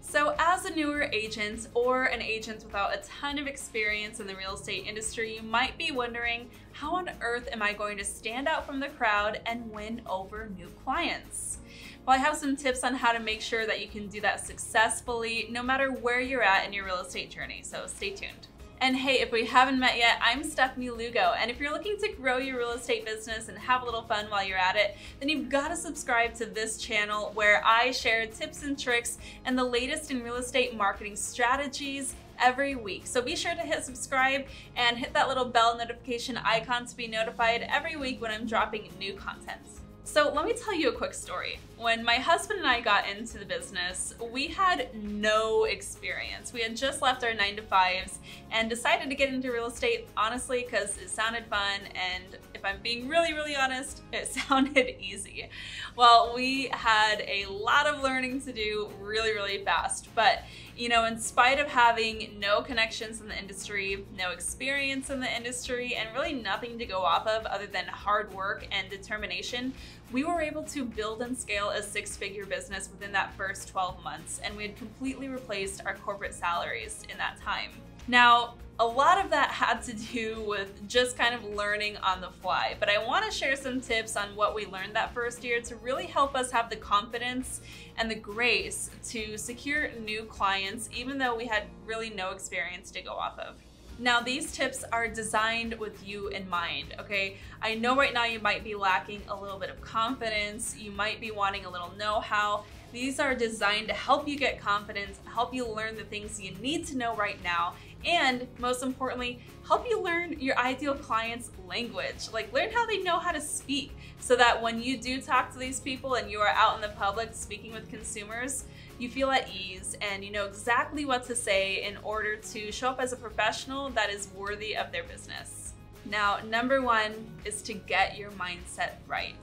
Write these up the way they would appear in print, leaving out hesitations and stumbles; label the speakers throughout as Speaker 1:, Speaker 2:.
Speaker 1: So as a newer agent or an agent without a ton of experience in the real estate industry, you might be wondering, how on earth am I going to stand out from the crowd and win over new clients? Well, I have some tips on how to make sure that you can do that successfully no matter where you're at in your real estate journey, so stay tuned. And hey, if we haven't met yet, I'm Stefanie Lugo, and if you're looking to grow your real estate business and have a little fun while you're at it, then you've got to subscribe to this channel where I share tips and tricks and the latest in real estate marketing strategies every week. So be sure to hit subscribe and hit that little bell notification icon to be notified every week when I'm dropping new content. So let me tell you a quick story. When my husband and I got into the business, we had no experience. We had just left our 9-to-5s and decided to get into real estate, honestly, because it sounded fun, and if I'm being really honest, it sounded easy. Well, we had a lot of learning to do really fast, but you know, in spite of having no connections in the industry, no experience in the industry, and really nothing to go off of other than hard work and determination, we were able to build and scale a 6-figure business within that first 12 months, and we had completely replaced our corporate salaries in that time. Now, a lot of that had to do with just kind of learning on the fly, but I want to share some tips on what we learned that first year to really help us have the confidence and the grace to secure new clients, even though we had really no experience to go off of. Now, these tips are designed with you in mind, okay? I know right now you might be lacking a little bit of confidence, you might be wanting a little know-how. These are designed to help you get confidence, help you learn the things you need to know right now, and most importantly, help you learn your ideal client's language. Like, learn how they know how to speak so that when you do talk to these people and you are out in the public speaking with consumers, you feel at ease and you know exactly what to say in order to show up as a professional that is worthy of their business. Now, number one is to get your mindset right.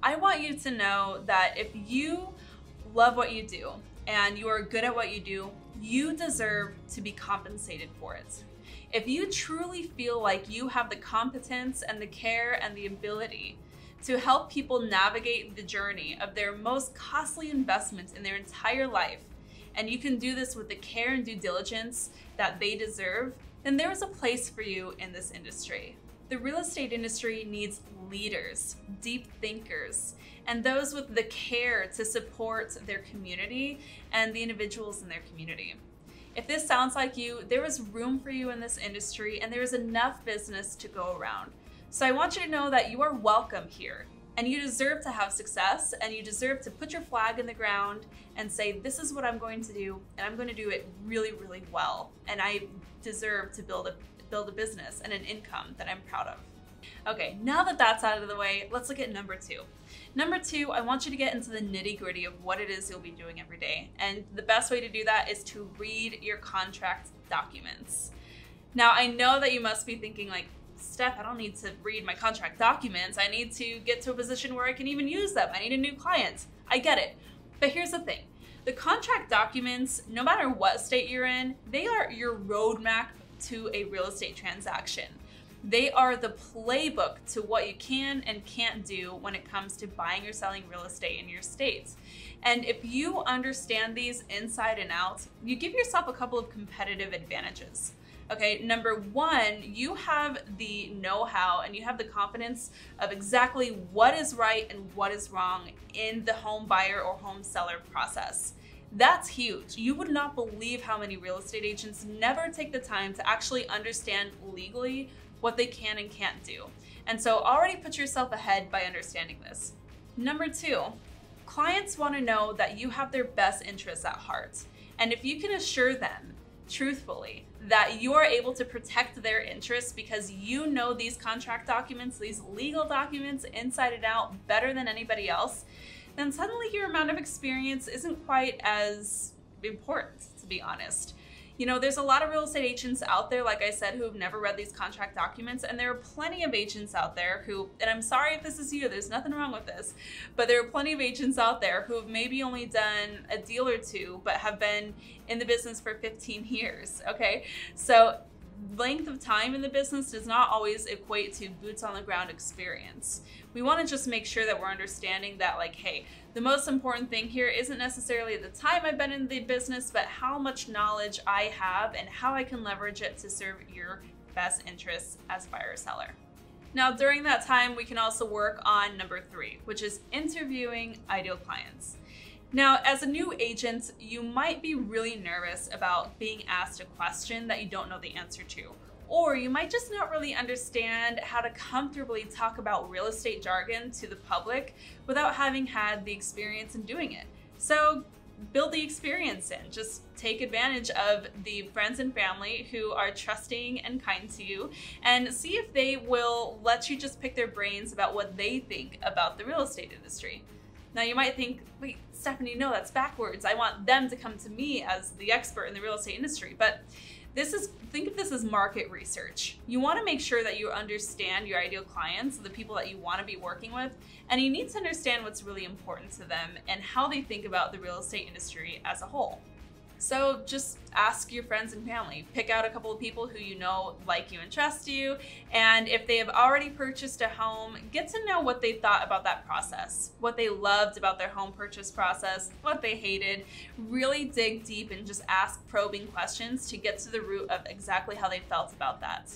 Speaker 1: I want you to know that if you love what you do and you are good at what you do, you deserve to be compensated for it. If you truly feel like you have the competence and the care and the ability to help people navigate the journey of their most costly investments in their entire life, and you can do this with the care and due diligence that they deserve, then there is a place for you in this industry. The real estate industry needs leaders, deep thinkers, and those with the care to support their community and the individuals in their community. If this sounds like you, there is room for you in this industry and there is enough business to go around. So I want you to know that you are welcome here and you deserve to have success and you deserve to put your flag in the ground and say, this is what I'm going to do and I'm going to do it really well. And I deserve to build a business and an income that I'm proud of. Okay, now that that's out of the way, let's look at number two. Number two, I want you to get into the nitty-gritty of what it is you'll be doing every day. And the best way to do that is to read your contract documents. Now, I know that you must be thinking like, Steph, I don't need to read my contract documents. I need to get to a position where I can even use them. I need a new client. I get it. But here's the thing. The contract documents, no matter what state you're in, they are your roadmap to a real estate transaction. They are the playbook to what you can and can't do when it comes to buying or selling real estate in your state. And if you understand these inside and out, you give yourself a couple of competitive advantages. Okay, number one, you have the know-how and you have the confidence of exactly what is right and what is wrong in the home buyer or home seller process. That's huge. You would not believe how many real estate agents never take the time to actually understand legally what they can and can't do. And so already put yourself ahead by understanding this. Number two, clients want to know that you have their best interests at heart. And if you can assure them truthfully that you are able to protect their interests because you know these contract documents, these legal documents inside and out better than anybody else, then suddenly your amount of experience isn't quite as important, to be honest. You know, there's a lot of real estate agents out there, like I said, who have never read these contract documents, and there are plenty of agents out there who, and I'm sorry if this is you, there's nothing wrong with this, but there are plenty of agents out there who have maybe only done a deal or two, but have been in the business for 15 years, okay? So length of time in the business does not always equate to boots on the ground experience. We want to just make sure that we're understanding that, like, hey, the most important thing here isn't necessarily the time I've been in the business, but how much knowledge I have and how I can leverage it to serve your best interests as buyer or seller. Now, during that time, we can also work on number 3, which is interviewing ideal clients. Now, as a new agent, you might be really nervous about being asked a question that you don't know the answer to, or you might just not really understand how to comfortably talk about real estate jargon to the public without having had the experience in doing it. So build the experience in. Just take advantage of the friends and family who are trusting and kind to you, and see if they will let you just pick their brains about what they think about the real estate industry. Now you might think, wait, Stephanie, no, that's backwards. I want them to come to me as the expert in the real estate industry. But think of this as market research. You want to make sure that you understand your ideal clients, the people that you want to be working with, and you need to understand what's really important to them and how they think about the real estate industry as a whole. So just ask your friends and family. Pick out a couple of people who you know like you and trust you, and if they have already purchased a home, get to know what they thought about that process, what they loved about their home purchase process, what they hated. Really dig deep and just ask probing questions to get to the root of exactly how they felt about that.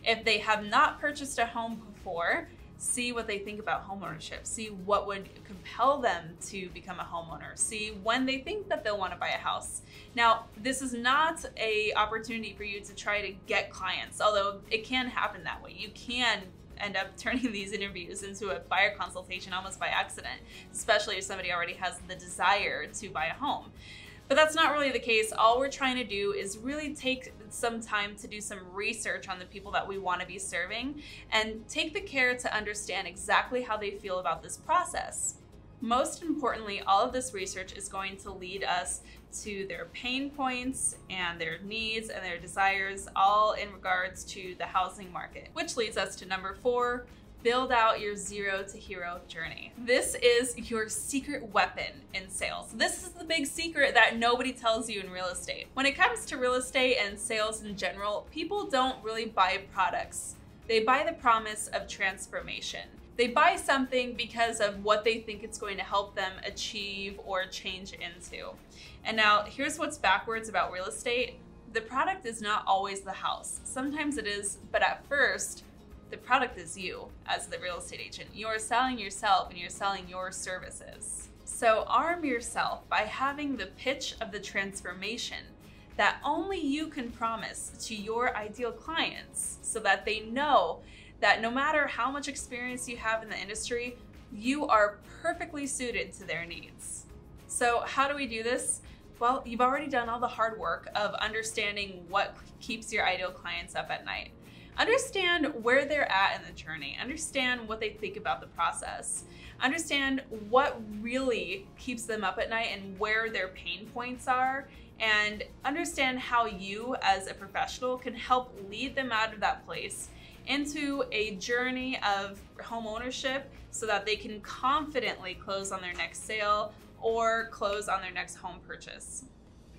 Speaker 1: If they have not purchased a home before, see what they think about homeownership. See what would compel them to become a homeowner. See when they think that they'll want to buy a house. Now, this is not an opportunity for you to try to get clients, although it can happen that way. You can end up turning these interviews into a buyer consultation almost by accident, especially if somebody already has the desire to buy a home. But that's not really the case. All we're trying to do is really take some time to do some research on the people that we want to be serving and take the care to understand exactly how they feel about this process. Most importantly, all of this research is going to lead us to their pain points and their needs and their desires, all in regards to the housing market, which leads us to number 4, build out your zero to hero journey. This is your secret weapon in sales. This is the big secret that nobody tells you in real estate. When it comes to real estate and sales in general, people don't really buy products. They buy the promise of transformation. They buy something because of what they think it's going to help them achieve or change into. And now here's what's backwards about real estate. The product is not always the house. Sometimes it is, but at first, the product is you as the real estate agent. You're selling yourself and you're selling your services. So arm yourself by having the pitch of the transformation that only you can promise to your ideal clients, so that they know that no matter how much experience you have in the industry, you are perfectly suited to their needs. So how do we do this? Well, you've already done all the hard work of understanding what keeps your ideal clients up at night. Understand where they're at in the journey. Understand what they think about the process. Understand what really keeps them up at night and where their pain points are. And understand how you as a professional can help lead them out of that place into a journey of home ownership so that they can confidently close on their next sale or close on their next home purchase.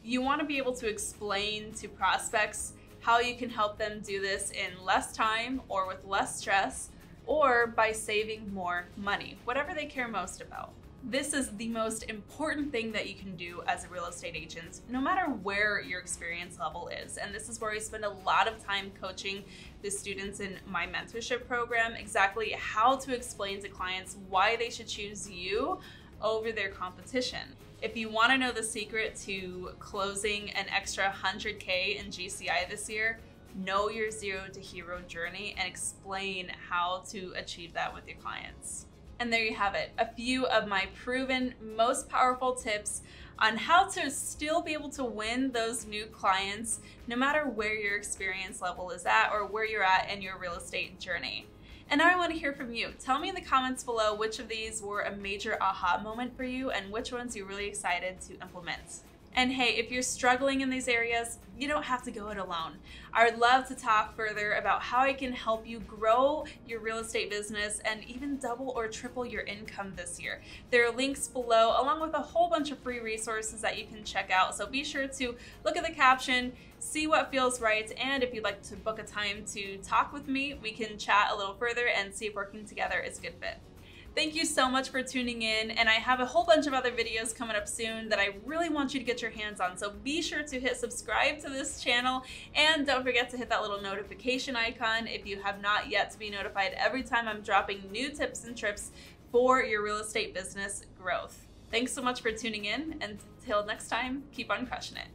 Speaker 1: You want to be able to explain to prospects how you can help them do this in less time or with less stress, or by saving more money, whatever they care most about. This is the most important thing that you can do as a real estate agent, no matter where your experience level is. And this is where I spend a lot of time coaching the students in my mentorship program, exactly how to explain to clients why they should choose you over their competition. If you want to know the secret to closing an extra 100K in GCI this year, know your zero to hero journey and explain how to achieve that with your clients. And there you have it, a few of my proven, most powerful tips on how to still be able to win those new clients, no matter where your experience level is at or where you're at in your real estate journey. And now I want to hear from you. Tell me in the comments below which of these were a major aha moment for you and which ones you're really excited to implement. And hey, if you're struggling in these areas, you don't have to go it alone. I would love to talk further about how I can help you grow your real estate business and even double or triple your income this year. There are links below along with a whole bunch of free resources that you can check out. So be sure to look at the caption, see what feels right, and if you'd like to book a time to talk with me, we can chat a little further and see if working together is a good fit. Thank you so much for tuning in, and I have a whole bunch of other videos coming up soon that I really want you to get your hands on, so be sure to hit subscribe to this channel, and don't forget to hit that little notification icon if you have not yet to be notified every time I'm dropping new tips and trips for your real estate business growth. Thanks so much for tuning in, and until next time, keep on crushing it.